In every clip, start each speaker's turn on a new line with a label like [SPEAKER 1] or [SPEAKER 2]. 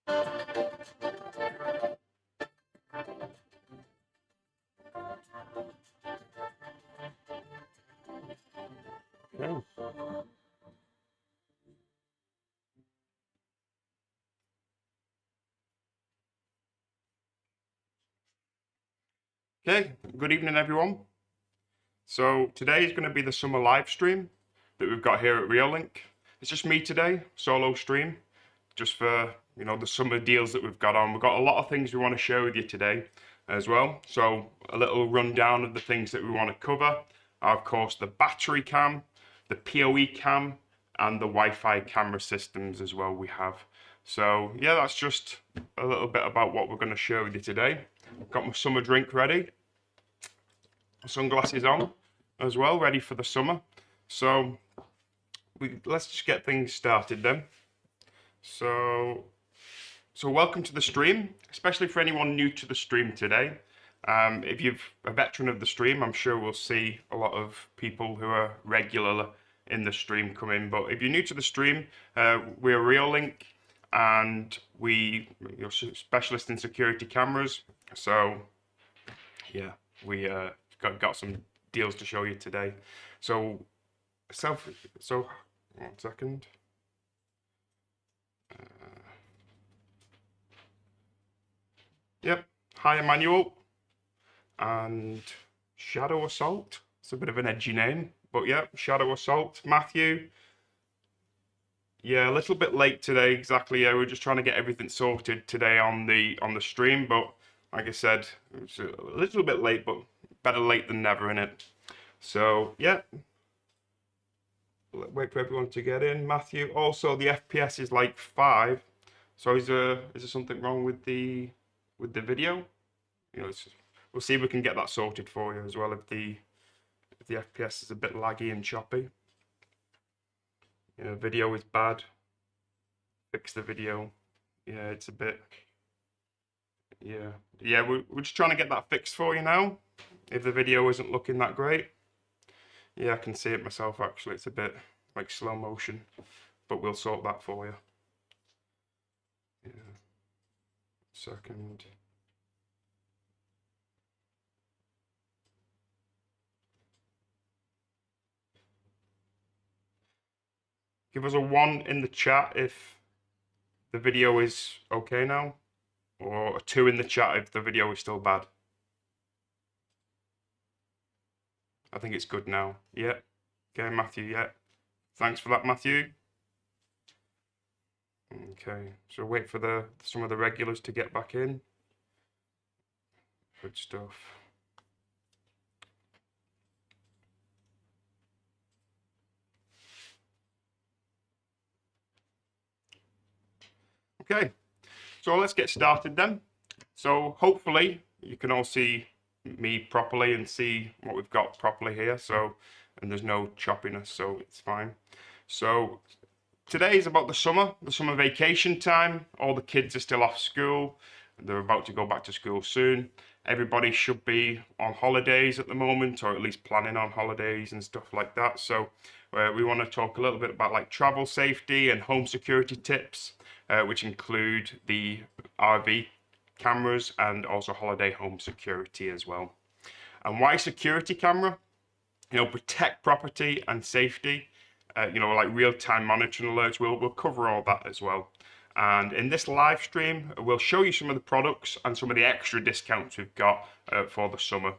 [SPEAKER 1] Yeah. Okay, good evening everyone. So today is going to be the summer live stream that we've got here at Reolink. It's just me today, solo stream, just for, you know, the summer deals that we've got on. We've got a lot of things we want to share with you today as well. So a little rundown of the things that we want to cover are, of course, the battery cam, the PoE cam, and the Wi-Fi camera systems as well we have. So yeah, that's just a little bit about what we're going to share with you today. I've got my summer drink ready, sunglasses on as well, ready for the summer. So let's just get things started then. So welcome to the stream, especially for anyone new to the stream today. If you're a veteran of the stream, I'm sure we'll see a lot of people who are regular in the stream come in. But if you're new to the stream, we're Reolink, and we're specialist in security cameras. So yeah, we got some deals to show you today. So 1 second. Yep. Hi, Emmanuel. And Shadow Assault. It's a bit of an edgy name, but yeah, Shadow Assault. Matthew. Yeah, a little bit late today. Exactly. Yeah, we're just trying to get everything sorted today on the stream, but like I said, it's a little bit late, but better late than never, innit? So yeah. Wait for everyone to get in. Matthew. Also, the FPS is like 5. So is there something wrong with the video? You know, we'll see if we can get that sorted for you as well. If the FPS is a bit laggy and choppy. You know, video is bad. Fix the video. Yeah, it's a bit. Yeah, we're just trying to get that fixed for you now. If the video isn't looking that great. Yeah, I can see it myself actually. It's a bit like slow motion, but we'll sort that for you. Yeah. Second. Give us a 1 in the chat if the video is okay now, or a 2 in the chat if the video is still bad. I think it's good now. Yeah. Okay, Matthew, yeah. Thanks for that, Matthew. Okay, so wait for some of the regulars to get back in. Good stuff. Okay, so let's get started then. So hopefully you can all see me properly and see what we've got properly here. So, and there's no choppiness, so it's fine. So today is about the summer vacation time. All the kids are still off school. They're about to go back to school soon. Everybody should be on holidays at the moment, or at least planning on holidays and stuff like that. So we want to talk a little bit about like travel safety and home security tips, which include the RV cameras and also holiday home security as well. And why security camera? You know, protect property and safety. You know, like real-time monitoring alerts. We'll cover all that as well. And in this live stream, we'll show you some of the products and some of the extra discounts we've got for the summer.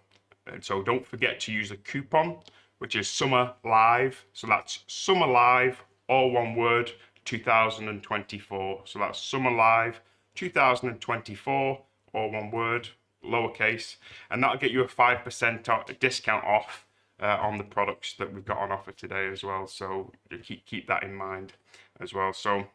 [SPEAKER 1] And so don't forget to use the coupon, which is Summer Live. So that's Summer Live, all one word, 2024. So that's Summer Live 2024, all one word, lowercase. And that'll get you a 5% discount off on the products that we've got on offer today as well. So keep that in mind as well. So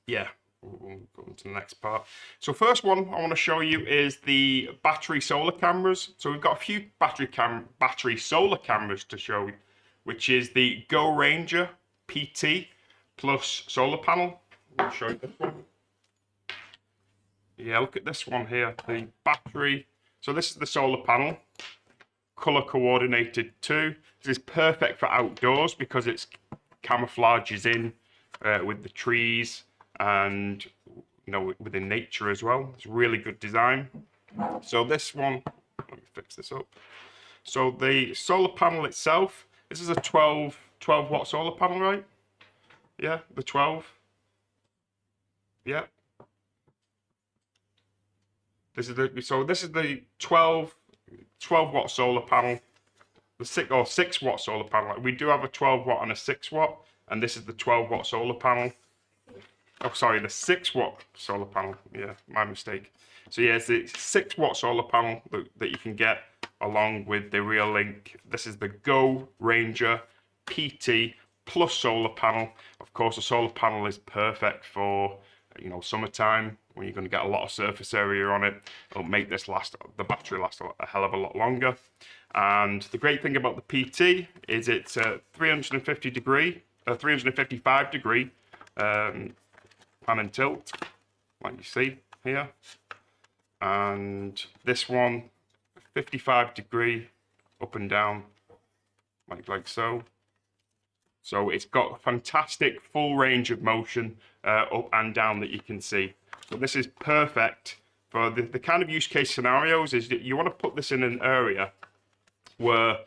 [SPEAKER 1] yeah, we'll go on to the next part. So first one I want to show you is the battery solar cameras. So we've got a few battery solar cameras to show you, which is the GoRanger PT Plus solar panel. I'll show you this one. Yeah, look at this one here, the battery. So this is the solar panel, color coordinated too. This is perfect for outdoors because it's camouflages in with the trees, and you know, within nature as well. It's really good design. So this one, let me fix this up. So the solar panel itself, this is a 12 watt solar panel, right? Yeah, the 12. Yeah. This is the 12 watt solar panel. The 6 watt solar panel. We do have a 12 watt and a 6 watt, and this is the 12 watt solar panel. Oh, sorry, the 6 watt solar panel. Yeah, my mistake. So yeah, it's the 6 watt solar panel that you can get along with the Reolink. This is the GoRanger PT Plus solar panel. Of course, the solar panel is perfect for, you know, summertime when you're going to get a lot of surface area on it. It'll make this the battery last a hell of a lot longer. And the great thing about the PT is it's a 355 degree pan and tilt, like you see here. And this one, 55 degree up and down, like so. So it's got a fantastic full range of motion up and down that you can see. So this is perfect for the kind of use case scenarios. Is that you want to put this in an area where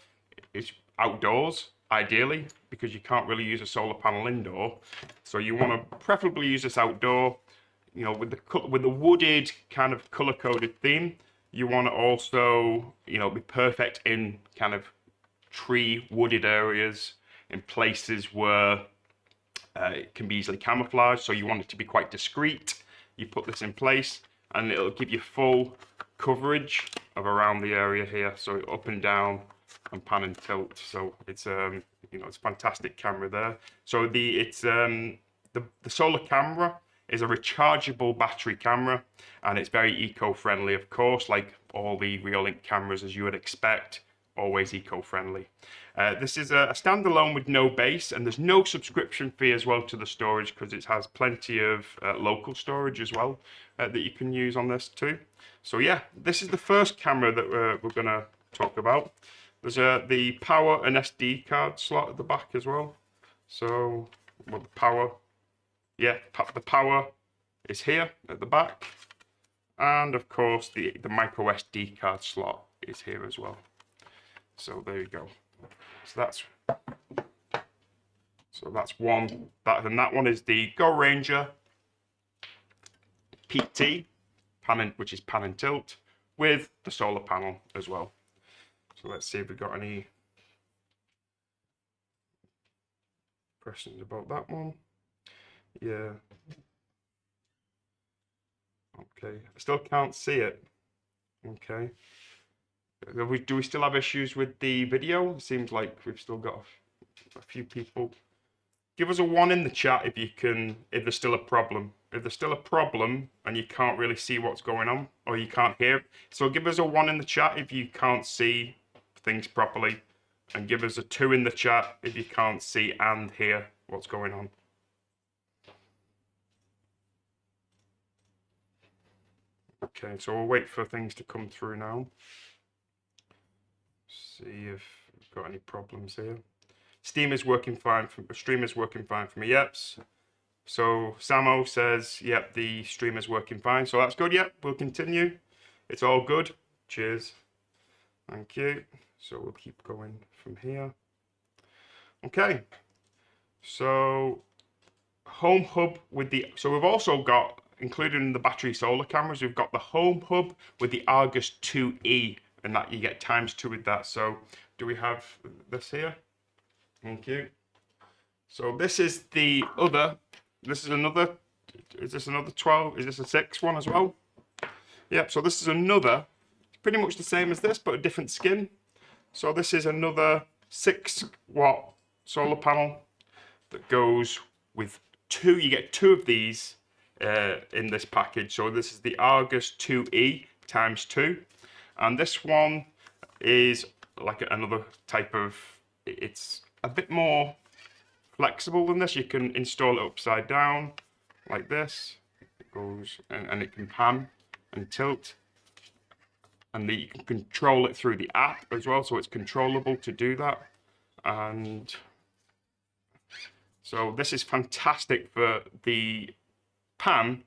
[SPEAKER 1] it's outdoors, ideally, because you can't really use a solar panel indoor. So you want to preferably use this outdoor, you know, with the wooded kind of color-coded theme. You want to also, you know, be perfect in kind of tree wooded areas, in places where it can be easily camouflaged. So you want it to be quite discreet. You put this in place and it'll give you full coverage of around the area here. So up and down and pan and tilt. So it's you know, it's a fantastic camera there. So the solar camera is a rechargeable battery camera, and it's very eco-friendly, of course, like all the Reolink cameras, as you would expect, always eco-friendly. This is a standalone with no base, and there's no subscription fee as well to the storage, because it has plenty of local storage as well that you can use on this too. So yeah, this is the first camera that we're going to talk about. There's the power and SD card slot at the back as well. So, well, the power is here at the back, and of course the micro SD card slot is here as well. So there you go. So that's one. That one is the GoRanger PT which is pan and tilt with the solar panel as well. So let's see if we've got any questions about that one. Yeah. Okay. I still can't see it. Okay. Do we still have issues with the video? It seems like we've still got a few people. Give us a 1 in the chat if there's still a problem. If there's still a problem and you can't really see what's going on, or you can't hear. So give us a 1 in the chat if you can't see things properly, and give us a 2 in the chat if you can't see and hear what's going on. Okay, so we'll wait for things to come through now. See if we've got any problems here. Stream is working fine for me. Yep. So Samo says, yep, the stream is working fine. So that's good. Yep, we'll continue. It's all good. Cheers. Thank you. So we'll keep going from here. Okay. So home hub with so we've also got, included in the battery solar cameras, we've got the home hub with the Argus 2E, and that you get ⅔ with that. So do we have this here? Thank you. So this is the other, is this another 12? Is this a 6 one as well? Yep, so this is another, pretty much the same as this, but a different skin. So this is another 6 watt solar panel that goes with 2, you get 2 of these in this package. So this is the Argus 2E ×2. And this one is like another type of, it's a bit more flexible than this. You can install it upside down like this. It goes and it can pan and tilt, and you can control it through the app as well, so it's controllable to do that. And so this is fantastic for the pan.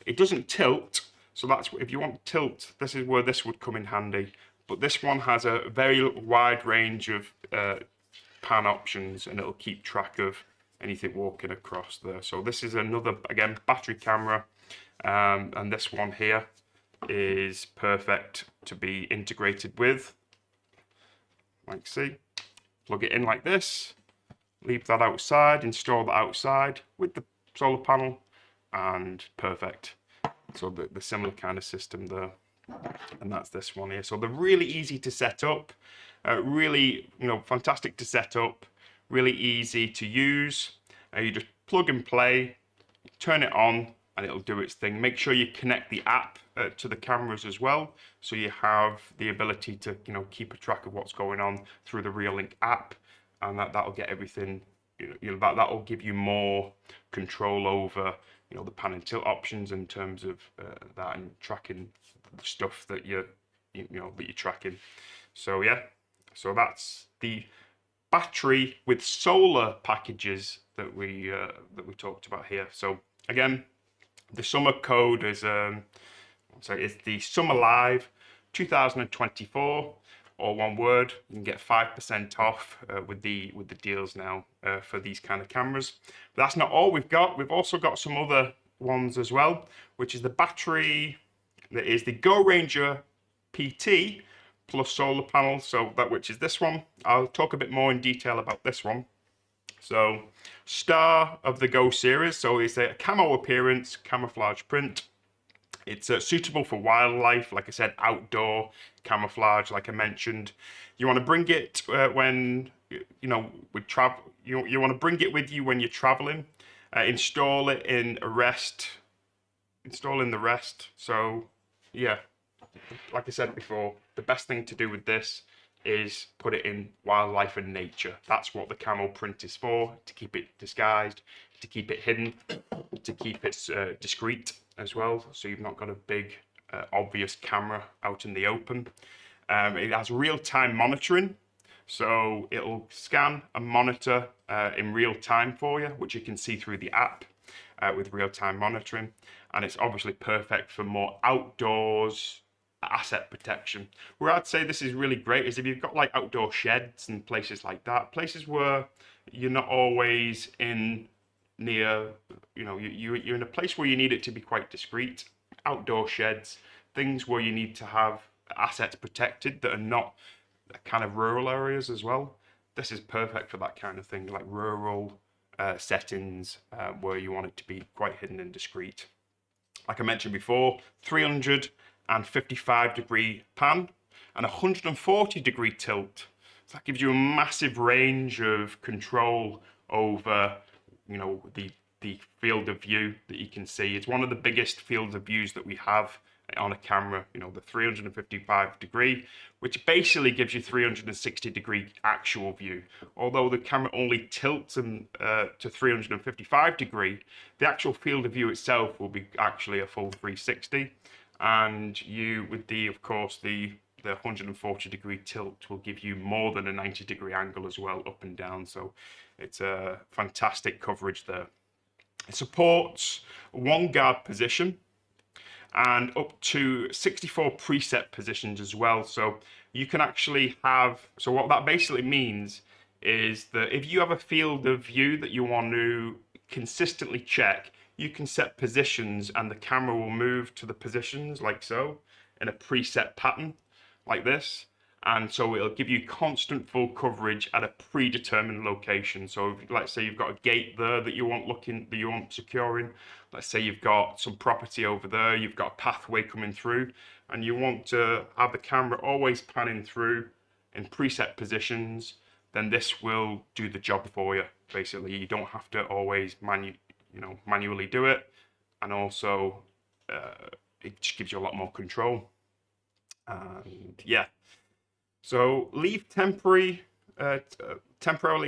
[SPEAKER 1] It doesn't tilt, so that's if you want tilt, this is where this would come in handy. But this one has a very wide range of pan options, and it'll keep track of anything walking across there. So this is another, again, battery camera, and this one here is perfect to be integrated with. Like, see, plug it in like this, leave that outside, install that outside with the solar panel, and perfect. So the similar kind of system there, and that's this one here. So they're really easy to set up, really, fantastic to set up, really easy to use. You just plug and play, turn it on, and it'll do its thing. Make sure you connect the app to the cameras as well, so you have the ability to keep a track of what's going on through the Reolink app, and that'll get everything. That'll give you more control over the pan and tilt options in terms of that, and tracking the stuff that you're tracking. So yeah, so that's the battery with solar packages that we talked about here. So again, the summer code is it's the Summer Live 2024, or one word. You can get 5% off with the deals now for these kind of cameras. But that's not all we've got. We've also got some other ones as well, which is the battery that is the GoRanger PT Plus solar panel. So which is this one. I'll talk a bit more in detail about this one. So, star of the Go series. So it's a camo appearance, camouflage print. It's suitable for wildlife, like I said, outdoor camouflage, like I mentioned. You want to bring it when we travel. You want to bring it with you when you're traveling. Install it in a rest. Install in the rest. So yeah, like I said before, the best thing to do with this is put it in wildlife and nature. That's what the camo print is for, to keep it disguised, to keep it hidden, to keep it discreet as well, so you've not got a big obvious camera out in the open. It has real-time monitoring, so it'll scan and monitor in real time for you, which you can see through the app with real-time monitoring. And it's obviously perfect for more outdoors asset protection. Where I'd say this is really great is if you've got like outdoor sheds and places like that, places where you're not always in near, you're in a place where you need it to be quite discreet. Outdoor sheds, things where you need to have assets protected that are not kind of rural areas as well. This is perfect for that kind of thing, like rural settings where you want it to be quite hidden and discreet. Like I mentioned before, 355-degree pan and 140-degree tilt. So that gives you a massive range of control over, the field of view that you can see. It's one of the biggest fields of views that we have on a camera, the 355-degree, which basically gives you 360-degree actual view. Although the camera only tilts to 355-degree, the actual field of view itself will be actually a full 360. And with of course, the 140-degree tilt will give you more than a 90-degree angle as well, up and down. So it's a fantastic coverage there. It supports one guard position and up to 64 preset positions as well. So you can actually have, so what that basically means is that if you have a field of view that you want to consistently check, you can set positions and the camera will move to the positions like so in a preset pattern like this. And so it'll give you constant full coverage at a predetermined location. So if, let's say you've got a gate there that you want securing. Let's say you've got some property over there, you've got a pathway coming through, and you want to have the camera always panning through in preset positions, then this will do the job for you. Basically, you don't have to always manually do it, and also it just gives you a lot more control. And yeah, so leave temporarily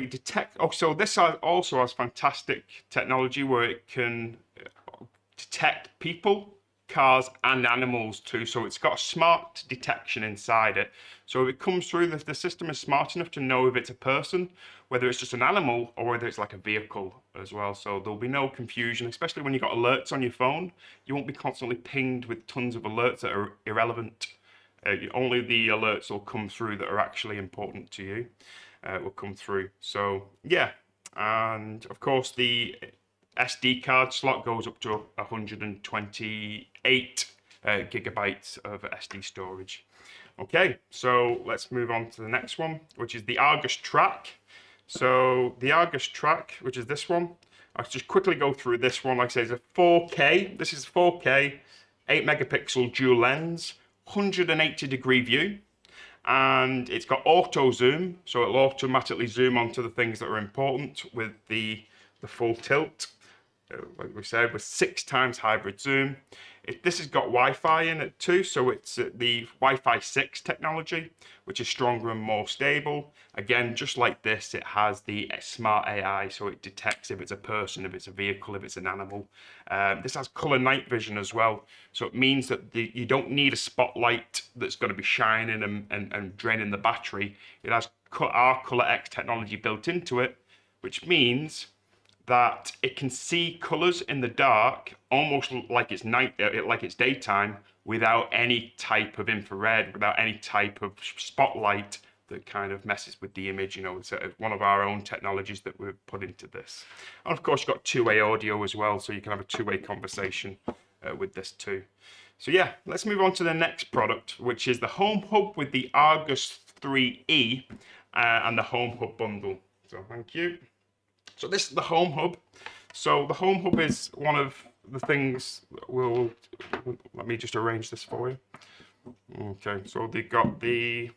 [SPEAKER 1] detect. Oh, so this also has fantastic technology where it can detect people cars and animals too. So it's got a smart detection inside it. So if it comes through, the system is smart enough to know if it's a person, whether it's just an animal or whether it's like a vehicle as well. So there'll be no confusion, especially when you've got alerts on your phone. You won't be constantly pinged with tons of alerts that are irrelevant. Only the alerts will come through that are actually important to you. Will come through. So yeah, and of course the SD card slot goes up to 128 gigabytes of SD storage. Okay, so let's move on to the next one, which is the Argus Track. So the Argus Track, which is this one, I'll just quickly go through this one. Like I say, it's a 4K. This is 4K, 8 megapixel dual lens, 180-degree view. And it's got auto zoom, so it'll automatically zoom onto the things that are important with the full tilt. Like we said, with 6 times hybrid zoom. This has got Wi-Fi in it too, so it's the Wi-Fi 6 technology, which is stronger and more stable. Again, just like this, it has the smart AI, so it detects if it's a person, if it's a vehicle, if it's an animal. This has color night vision as well, so it means that you don't need a spotlight that's going to be shining and draining the battery. It has our Color X technology built into it, which means that it can see colors in the dark almost like it's like it's daytime, without any type of infrared, without any type of spotlight that kind of messes with the image. You know, it's one of our own technologies that we've put into this. And of course, you've got two-way audio as well, so you can have a two-way conversation with this too. So yeah, let's move on to the next product, which is the Home Hub with the Argus 3E and the Home Hub bundle. So thank you. So this is the Home Hub. So the Home Hub is one of the things let me just arrange this for you. Okay, so they got the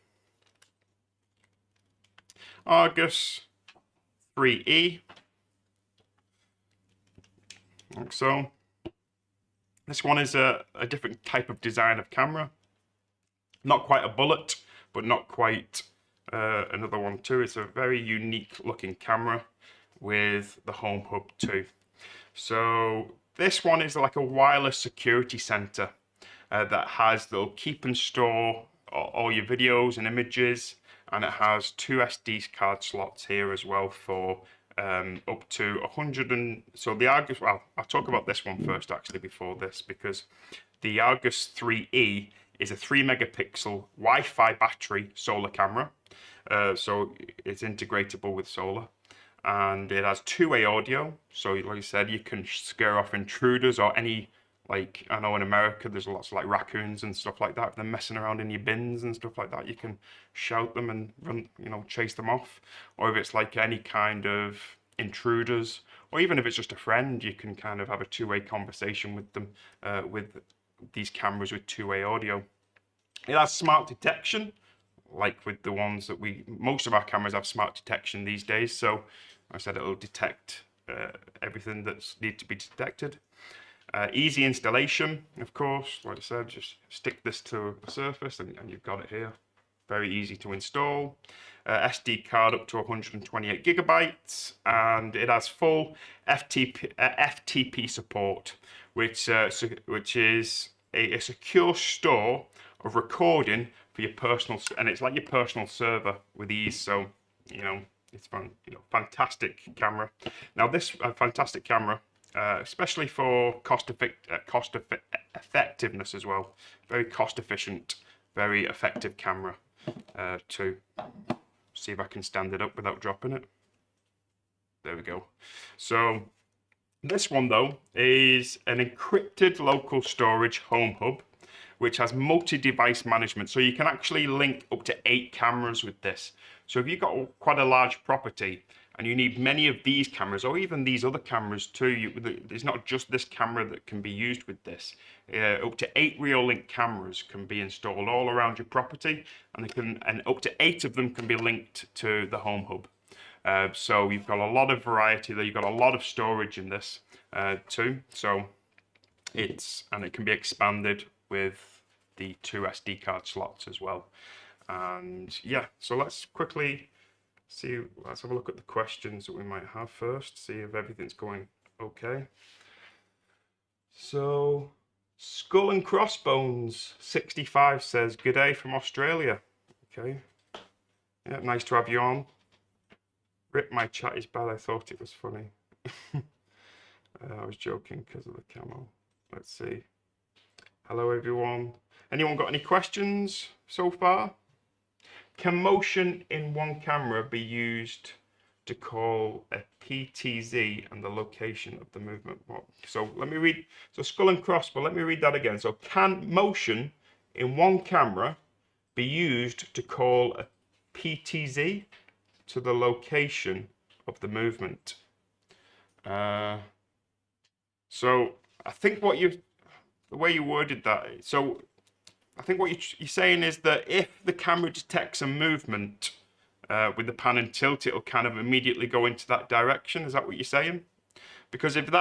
[SPEAKER 1] Argus 3E. Like so. This one is a different type of design of camera. Not quite a bullet, but not quite another one too. It's a very unique looking camera with the Home Hub too. So this one is like a wireless security center that'll keep and store all your videos and images, and it has 2 SD card slots here as well for up to 100 so the Argus, well, I'll talk about this one first actually before this, because the Argus 3E is a 3 megapixel Wi-Fi battery solar camera, so it's integratable with solar. And it has two-way audio, so like I said, you can scare off intruders or any, like, I know in America there's lots of like raccoons and stuff like that. If they're messing around in your bins and stuff like that, you can shout them and run, you know, chase them off. Or if it's like any kind of intruders, or even if it's just a friend, you can kind of have a two-way conversation with them with these cameras with two-way audio. It has smart detection, like with the ones that most of our cameras have smart detection these days. So I said it'll detect everything that's need to be detected. Easy installation, of course. Like I said, just stick this to a surface and you've got it here. Very easy to install. SD card up to 128 gigabytes, and it has full FTP support, which is a secure store of recording for your personal, and it's like your personal server with ease. So you know, it's fun, you know, fantastic camera. Now this fantastic camera, especially for cost effectiveness as well. Very cost efficient, very effective camera too. See if I can stand it up without dropping it. There we go. So this one though is an encrypted local storage Home Hub, which has multi-device management. So you can actually link up to 8 cameras with this. So if you've got quite a large property and you need many of these cameras, or even these other cameras too, there's not just this camera that can be used with this. Up to 8 Reolink cameras can be installed all around your property, and up to 8 of them can be linked to the Home Hub. So you've got a lot of variety there. You've got a lot of storage in this too. So it can be expanded with the 2 SD card slots as well. And yeah, so let's quickly let's have a look at the questions that we might have first, see if everything's going okay. So Skull and Crossbones 65 says, good day from Australia. Okay. Yeah, nice to have you on. Rip, my chat is bad. I thought it was funny. I was joking because of the camo. Let's see. Hello, everyone. Anyone got any questions so far? Can motion in one camera be used to call a PTZ and the location of the movement? So let me read. So skull and crossbow, let me read that again. So can motion in one camera be used to call a PTZ to the location of the movement? So I think the way you worded that, so I think what you're saying is that if the camera detects a movement with the pan and tilt, it'll kind of immediately go into that direction. Is that what you're saying? Because if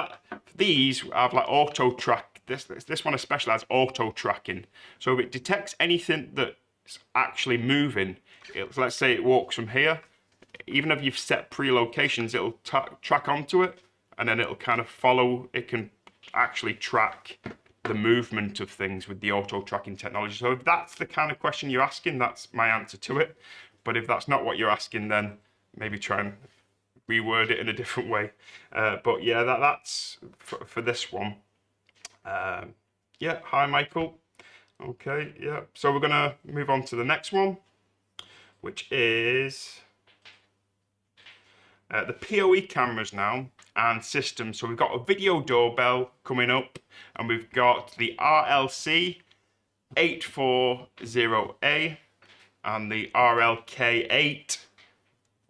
[SPEAKER 1] these have like auto track, this one especially has auto tracking. So if it detects anything that's actually moving, let's say it walks from here, even if you've set pre-locations, it'll track onto it, and then it'll kind of follow. It can actually track the movement of things with the auto tracking technology. So if that's the kind of question you're asking, that's my answer to it. But if that's not what you're asking, then maybe try and reword it in a different way. But yeah, that's for this one. Yeah, hi Michael. Okay, yeah. So we're gonna move on to the next one, which is the PoE cameras now and systems. So we've got a video doorbell coming up, and we've got the RLC 840A and the RLK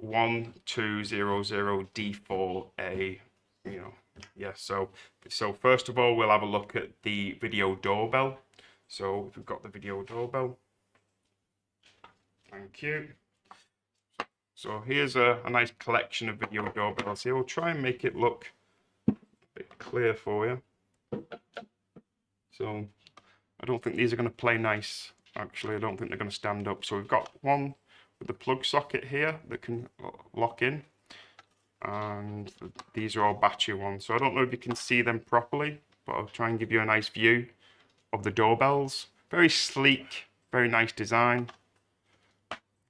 [SPEAKER 1] 81200D4A. You know, yeah. So first of all, we'll have a look at the video doorbell. So we've got the video doorbell. Thank you. So here's a nice collection of video doorbells here. We'll try and make it look a bit clear for you. So I don't think these are going to play nice. Actually, I don't think they're going to stand up. So we've got one with the plug socket here that can lock in. And these are all battery ones. So I don't know if you can see them properly, but I'll try and give you a nice view of the doorbells. Very sleek, very nice design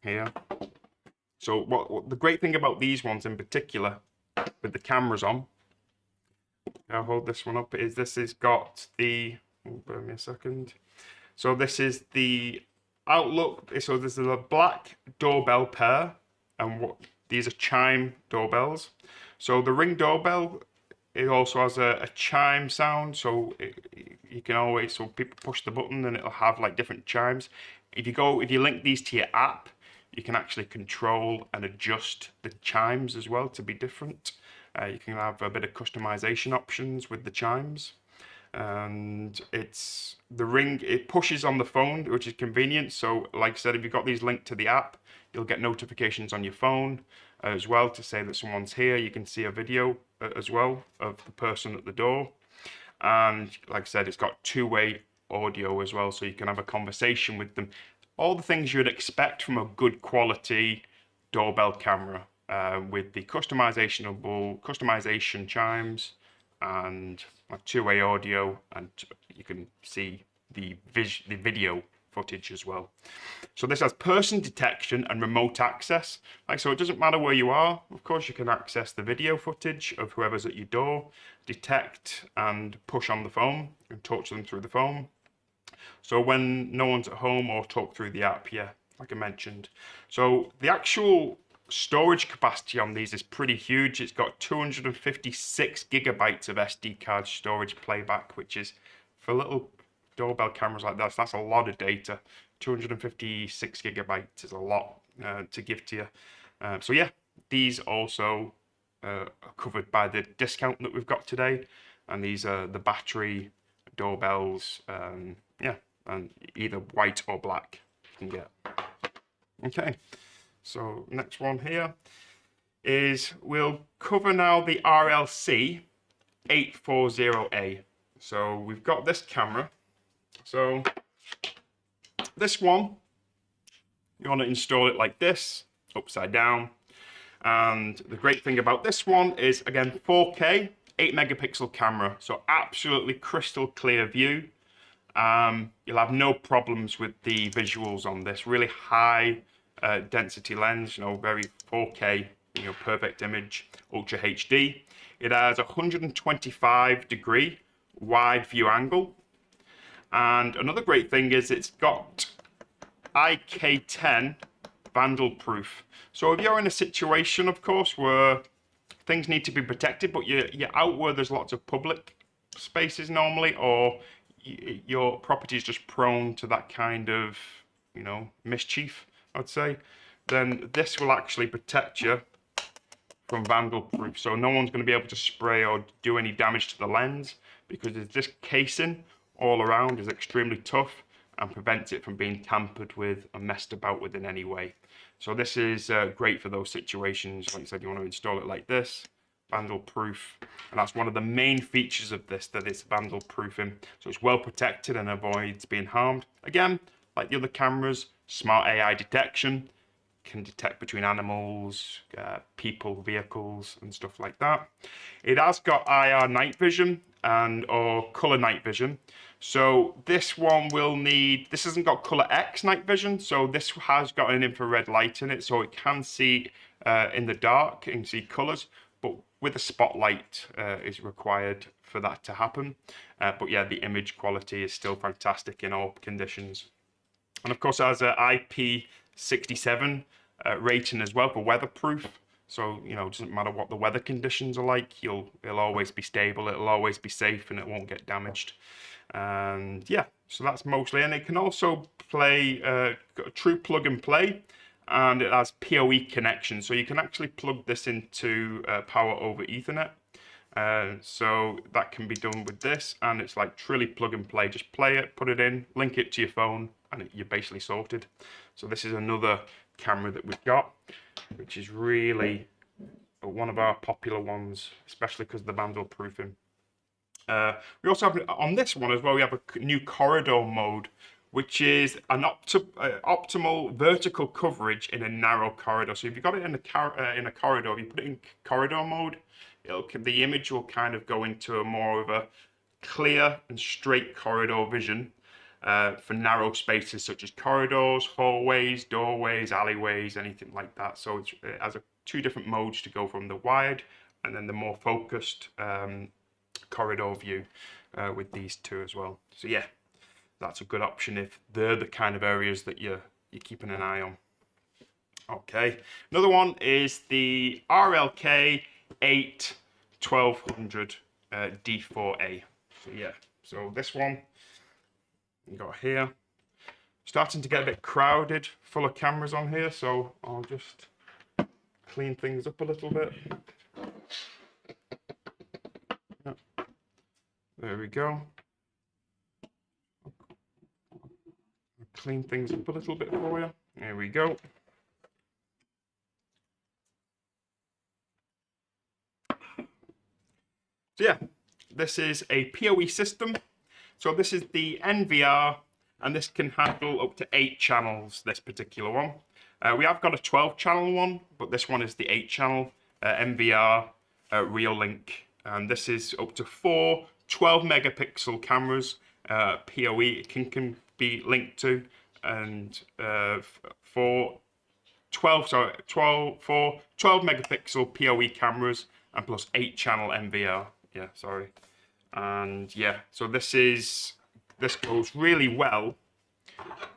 [SPEAKER 1] here. So what the great thing about these ones in particular, with the cameras on, I'll hold this one up, is this has got the, bear me a second. So this is the outlook, so this is a black doorbell pair, and these are chime doorbells. So the Ring doorbell, it also has a chime sound, so you can always, so people push the button and it'll have like different chimes. If you link these to your app, you can actually control and adjust the chimes as well to be different. You can have a bit of customization options with the chimes. And it's the Ring, it pushes on the phone, which is convenient. So like I said, if you've got these linked to the app, you'll get notifications on your phone as well to say that someone's here. You can see a video as well of the person at the door. And like I said, it's got two-way audio as well, so you can have a conversation with them. All the things you'd expect from a good quality doorbell camera, with the customization chimes and like two-way audio, and you can see the video footage as well. So this has person detection and remote access. So it doesn't matter where you are. Of course, you can access the video footage of whoever's at your door, detect and push on the phone and talk to them through the phone. So when no one's at home, or talk through the app, yeah, like I mentioned. So the actual storage capacity on these is pretty huge. It's got 256 gigabytes of SD card storage playback, which is, for little doorbell cameras like that, that's a lot of data. 256 gigabytes is a lot to give to you. So yeah, these also are covered by the discount that we've got today, and these are the battery doorbells. Yeah, and either white or black you can get. Okay, so next one here is, we'll cover now the RLC 840A. So we've got this camera. So this one, you want to install it like this, upside down. And the great thing about this one is, again, 4K, 8 megapixel camera. So absolutely crystal clear view. You'll have no problems with the visuals on this. Really high density lens, very 4K, perfect image, Ultra HD. It has 125-degree wide view angle. And another great thing is it's got IK10 vandal proof. So if you're in a situation, of course, where things need to be protected, but you're out where there's lots of public spaces normally, or your property is just prone to that kind of, mischief, I'd say, then this will actually protect you from vandal proof. So no one's going to be able to spray or do any damage to the lens, because this casing all around is extremely tough and prevents it from being tampered with and messed about with in any way. So this is great for those situations. Like I said, you want to install it like this, vandal proof, and that's one of the main features of this, that it's vandal proofing. So it's well protected and avoids being harmed. Again, like the other cameras, smart AI detection, can detect between animals, people, vehicles, and stuff like that. It has got IR night vision or color night vision. So this one will need, this hasn't got color X night vision, so this has got an infrared light in it, so it can see in the dark and see colors, but with a spotlight is required for that to happen. But yeah, the image quality is still fantastic in all conditions. And of course, it has an IP67 rating as well for weatherproof. So, it doesn't matter what the weather conditions are like, it'll always be stable, it'll always be safe, and it won't get damaged. And yeah, so that's mostly, and it can also play a true plug and play, and it has PoE connection. So you can actually plug this into power over Ethernet. So that can be done with this, and it's like truly plug and play. Just play it, put it in, link it to your phone, and you're basically sorted. So this is another camera that we've got, which is really one of our popular ones, especially because of the vandal proofing. We also have, on this one as well, we have a new corridor mode, which is an optimal vertical coverage in a narrow corridor. So if you've got it in a corridor, if you put it in corridor mode, the image will kind of go into a more of a clear and straight corridor vision for narrow spaces such as corridors, hallways, doorways, alleyways, anything like that. So it has two different modes to go from the wide and then the more focused corridor view with these two as well. So yeah, that's a good option if they're the kind of areas that you're keeping an eye on. Okay, another one is the RLK 1200 D4A. So yeah, so this one you got here, starting to get a bit crowded, full of cameras on here, so I'll just clean things up a little bit. Yeah. There we go. Clean things up a little bit for you. There we go. So yeah, this is a PoE system. So this is the NVR, and this can handle up to 8 channels, this particular one. We have got a 12-channel one, but this one is the 8-channel NVR Reolink. And this is up to 4 12-megapixel cameras, PoE it can be linked to, and for 12 megapixel PoE cameras and plus 8-channel NVR. Yeah, sorry. And yeah, so this goes really well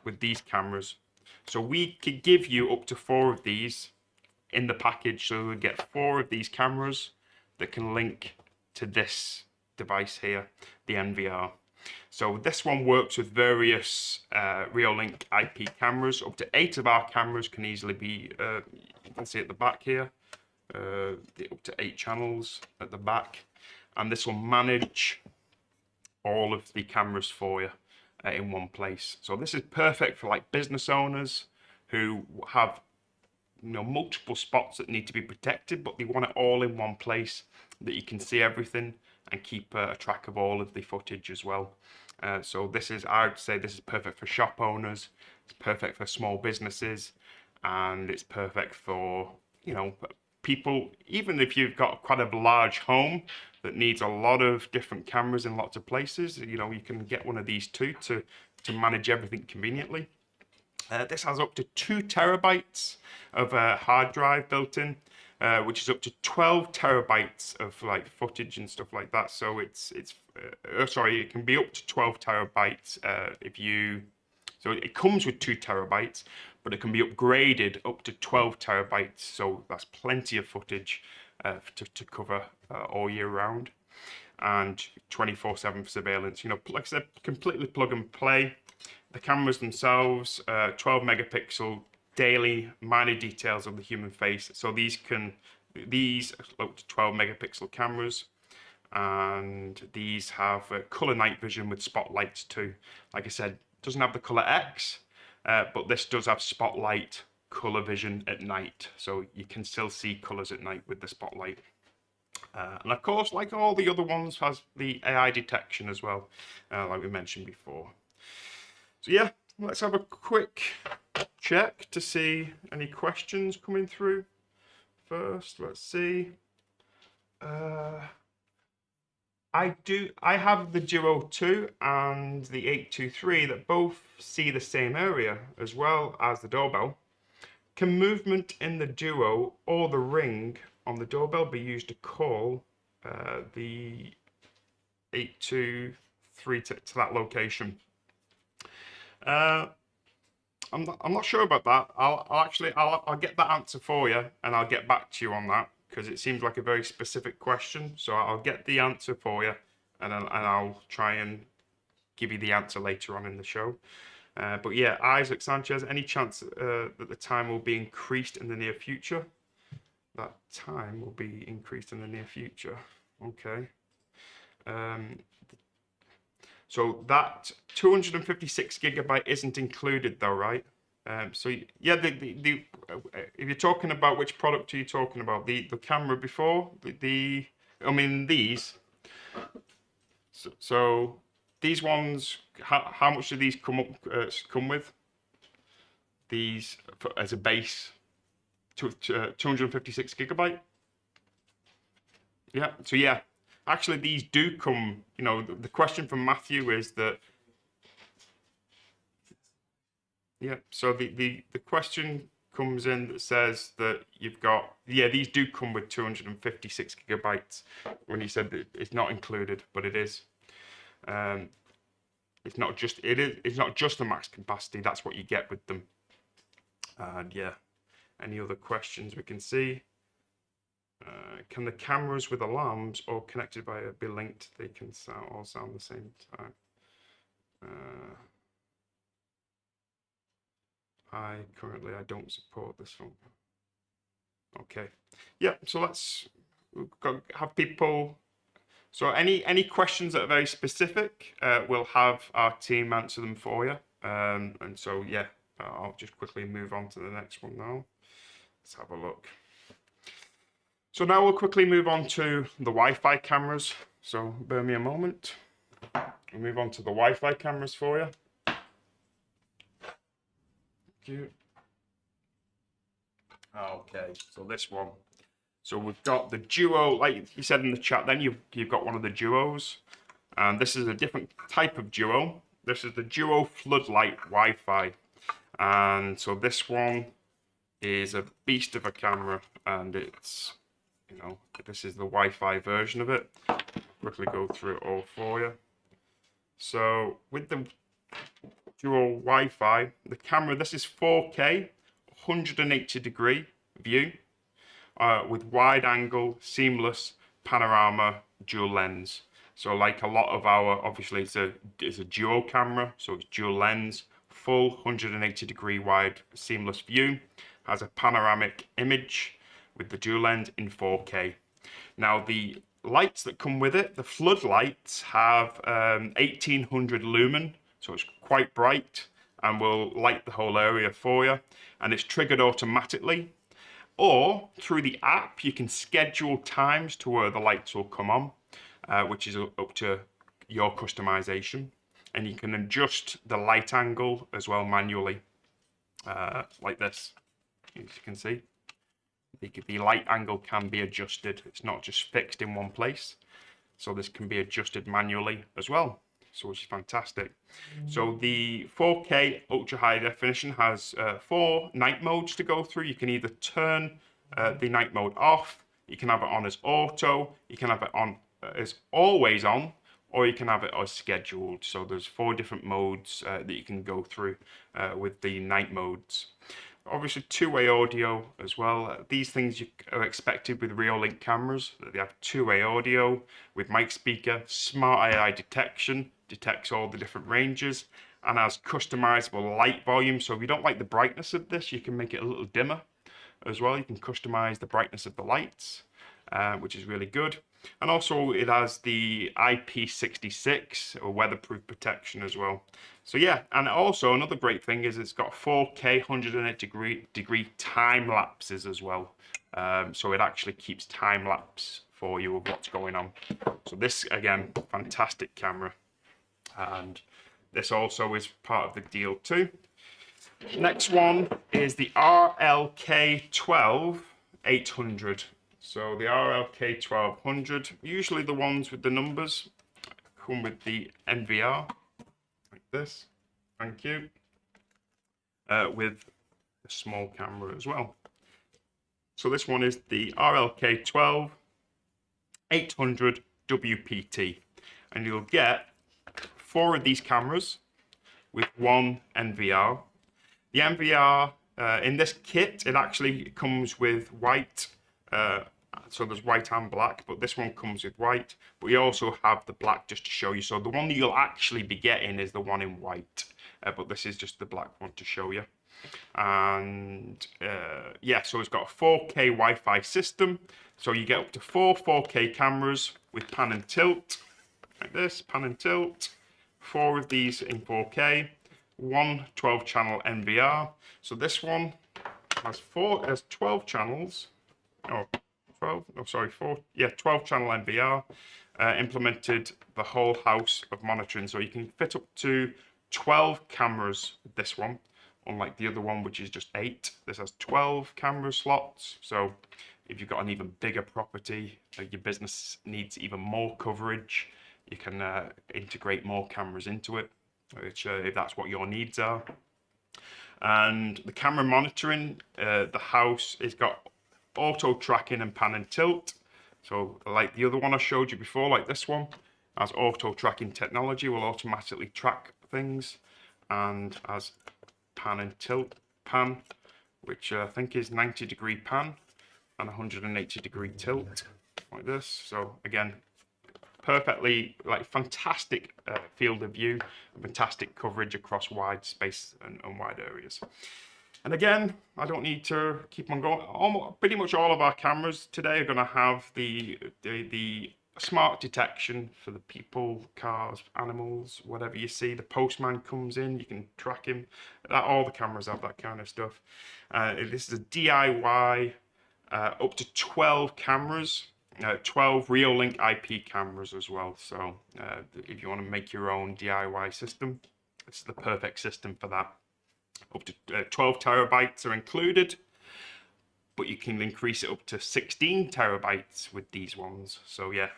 [SPEAKER 1] with these cameras. So we could give you up to 4 of these in the package. So we get 4 of these cameras that can link to this device here, the NVR. So this one works with various Reolink IP cameras. Up to 8 of our cameras can easily be, you can see at the back here, up to 8 channels at the back. And this will manage all of the cameras for you in one place. So this is perfect for like business owners who have multiple spots that need to be protected, but they want it all in one place that you can see everything and keep a track of all of the footage as well. So this is, I would say this is perfect for shop owners, it's perfect for small businesses, and it's perfect for, people, even if you've got quite a large home, that needs a lot of different cameras in lots of places, you know, you can get one of these too to manage everything conveniently. This has up to 2 terabytes of hard drive built in, which is up to 12 terabytes of like footage and stuff like that. So sorry, it can be up to 12 terabytes if you. So it comes with 2 terabytes, but it can be upgraded up to 12 terabytes. So that's plenty of footage to cover all year round, and 24/7 surveillance. You know, like I said, completely plug and play. The cameras themselves, 12 megapixel daily minor details of the human face. So these up to 12 megapixel cameras, and these have color night vision with spotlights too. Like I said, doesn't have the color X, but this does have spotlight color vision at night, so you can still see colors at night with the spotlight. And of course, like all the other ones, has the AI detection as well, like we mentioned before. So yeah, let's have a quick check to see any questions coming through first. Let's see. I have the Duo 2 and the 823 that both see the same area as well as the doorbell. Can movement in the Duo or the Ring on the doorbell be used to call the 823 to that location? I'm not sure about that. I'll get that answer for you, and I'll get back to you on that, because it seems like a very specific question. So I'll get the answer for you, and I'll try and give you the answer later on in the show. But yeah, Isaac Sanchez, any chance that the time will be increased in the near future? That time will be increased in the near future. Okay. So that 256 gigabyte isn't included though, right? So yeah, if you're talking about, which product are you talking about? The camera before I mean these. So these ones, how much do these come with? These as a base, 256 gigabyte. Yeah. So yeah, actually these do come. You know, the question from Matthew is that. Yeah, so the question comes in that says that you've got, yeah, these do come with 256 gigabytes, when he said that it's not included, but it is. It's not just the max capacity, that's what you get with them. And yeah, any other questions we can see? Can the cameras with alarms or connected by be linked? They can all sound the same time. Currently I don't support this one. Okay, yeah. So have people. So any questions that are very specific, we'll have our team answer them for you. And so yeah, I'll just quickly move on to the next one now. Let's have a look. So now we'll quickly move on to the Wi-Fi cameras. So bear me a moment. We'll move on to the Wi-Fi cameras for you. Okay, so this one. So we've got the Duo, like you said in the chat. Then you've got one of the Duos, and this is a different type of Duo. This is the Duo Floodlight Wi-Fi, and so this one is a beast of a camera, and it's, you know, this is the Wi-Fi version of it. Quickly go through it all for you. So with the Duo Wi-Fi, the camera, this is 4K, 180 degree view, with wide angle, seamless panorama dual lens. So like a lot of our, obviously it's a dual camera, so it's dual lens, full 180 degree wide seamless view, has a panoramic image with the dual lens in 4K. Now the lights that come with it, the floodlights have 1800 lumen, so it's quite bright and will light the whole area for you, and it's triggered automatically. Or through the app, you can schedule times to where the lights will come on, which is up to your customization. And you can adjust the light angle as well manually, like this, as you can see. The light angle can be adjusted. It's not just fixed in one place. So this can be adjusted manually as well, so which is fantastic. So the 4K ultra high definition has 4 night modes to go through. You can either turn the night mode off, you can have it on as auto, you can have it on as always on, or you can have it as scheduled. So there's 4 different modes that you can go through with the night modes. Obviously, two-way audio as well. These things are expected with Reolink cameras. They have two-way audio with mic speaker, smart AI detection, detects all the different ranges, and has customizable light volume. So if you don't like the brightness of this, you can make it a little dimmer as well. You can customize the brightness of the lights, which is really good. And also it has the IP66 or weatherproof protection as well. So yeah, and also another great thing is it's got 4K 108 degree time lapses as well. So it actually keeps time lapse for you of what's going on. So this, again, fantastic camera. And this also is part of the deal too. Next one is the RLK12 800. So the RLK 1200, usually the ones with the numbers come with the NVR, like this, thank you, with a small camera as well. So this one is the RLK 12 800 WPT, and you'll get 4 of these cameras with 1 NVR. The NVR, in this kit, it actually comes with white, so there's white and black, but this one comes with white, but you also have the black just to show you. So the one that you'll actually be getting is the one in white, but this is just the black one to show you. And yeah, so it's got a 4K Wi-Fi system, so you get up to 4 4K cameras with pan and tilt, like this, pan and tilt, 4 of these in 4K, 1 12-channel NVR. So this one has 12 channels. Oh, 12, oh sorry, 4, yeah, 12 channel NVR, implemented the whole house of monitoring. So you can fit up to 12 cameras with this one, unlike the other one, which is just 8. This has 12 camera slots. So if you've got an even bigger property, your business needs even more coverage, you can integrate more cameras into it, which if that's what your needs are. And the camera monitoring, the house has got auto tracking and pan and tilt. So like the other one I showed you before, like this one, has auto tracking technology, will automatically track things, and has pan and tilt pan, which I think is 90-degree pan and 180-degree tilt, like this. So again, perfectly, like, fantastic field of view, fantastic coverage across wide space and wide areas. And again, I don't need to keep on going. Pretty much all of our cameras today are going to have the smart detection for the people, cars, animals, whatever you see. The postman comes in, you can track him. All the cameras have that kind of stuff. This is a DIY, up to 12 cameras, 12 Reolink IP cameras as well. So if you want to make your own DIY system, it's the perfect system for that. Up to 12 terabytes are included, but you can increase it up to 16 terabytes with these ones. So yeah,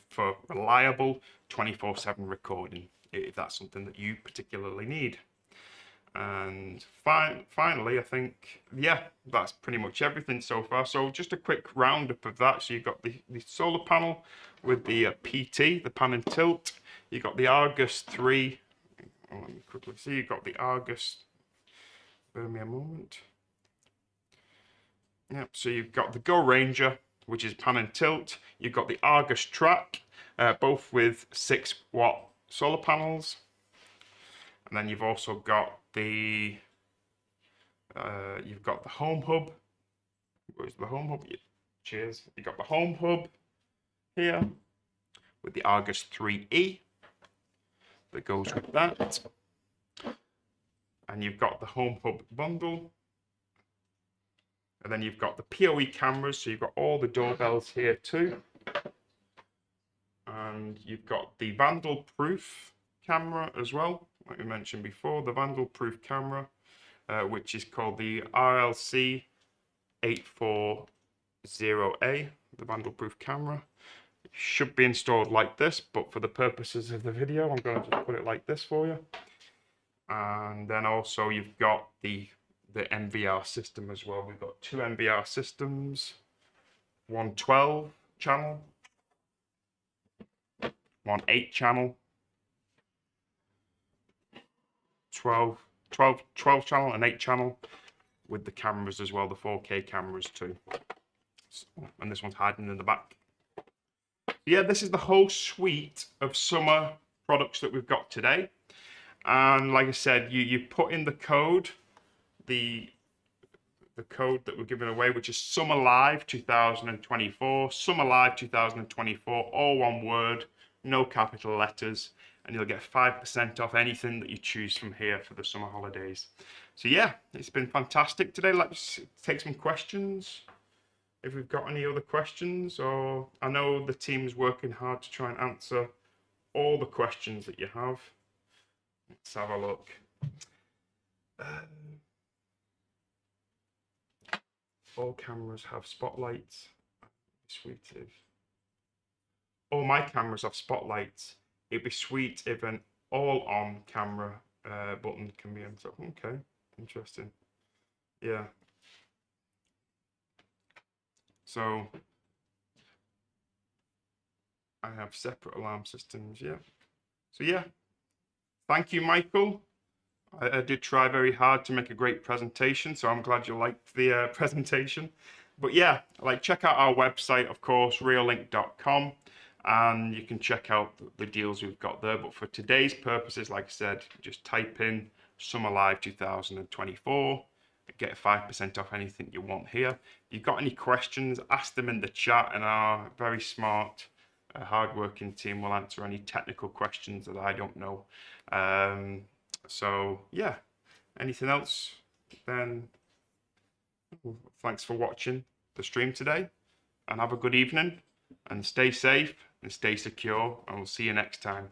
[SPEAKER 1] for reliable 24/7 recording, if that's something that you particularly need. And finally, I think, yeah, that's pretty much everything so far. So just a quick roundup of that. So you've got the solar panel with the PT, the pan and tilt. You've got the Argus 3. Oh, let me quickly see. You've got the Argus. Bear me a moment. Yep, so you've got the GoRanger, which is pan and tilt. You've got the Argus Track, both with 6-watt solar panels. And then you've also got the home hub. Where's the home hub? Yeah, cheers. You've got the home hub here with the Argus 3E that goes with that. And you've got the home hub bundle. And then you've got the PoE cameras, so you've got all the doorbells here too. And you've got the vandal proof camera as well, like we mentioned before, the vandal proof camera, which is called the RLC 840A, the vandal proof camera. should be installed like this, but for the purposes of the video, I'm going to just put it like this for you. And then also you've got the NVR system as well. We've got two NVR systems, one 12 channel, one 8 channel, 12 channel and 8 channel with the cameras as well, the 4K cameras too. So, and this one's hiding in the back. Yeah, this is the whole suite of summer products that we've got today. And like I said, you put in the code, the code that we're giving away, which is Summer Live 2024, Summer Live 2024, all one word, no capital letters, and you'll get 5% off anything that you choose from here for the summer holidays. So yeah, it's been fantastic today. Let's take some questions. If we've got any other questions, or I know the team's working hard to try and answer all the questions that you have. Let's have a look. All cameras have spotlights. Sweet if all my cameras have spotlights. It'd be sweet if an all-on camera button can be entered. Okay, interesting. Yeah. So I have separate alarm systems. Yeah. So yeah. Thank you, Michael. I did try very hard to make a great presentation, so I'm glad you liked the presentation. But yeah, like check out our website, of course, reolink.com, and you can check out the deals we've got there. But for today's purposes, like I said, just type in Summer Live 2024, get 5% off anything you want here. If you've got any questions, ask them in the chat, and our very smart, hard-working team will answer any technical questions that I don't know. So yeah, anything else? Then thanks for watching the stream today, and have a good evening, and stay safe and stay secure, and we'll see you next time.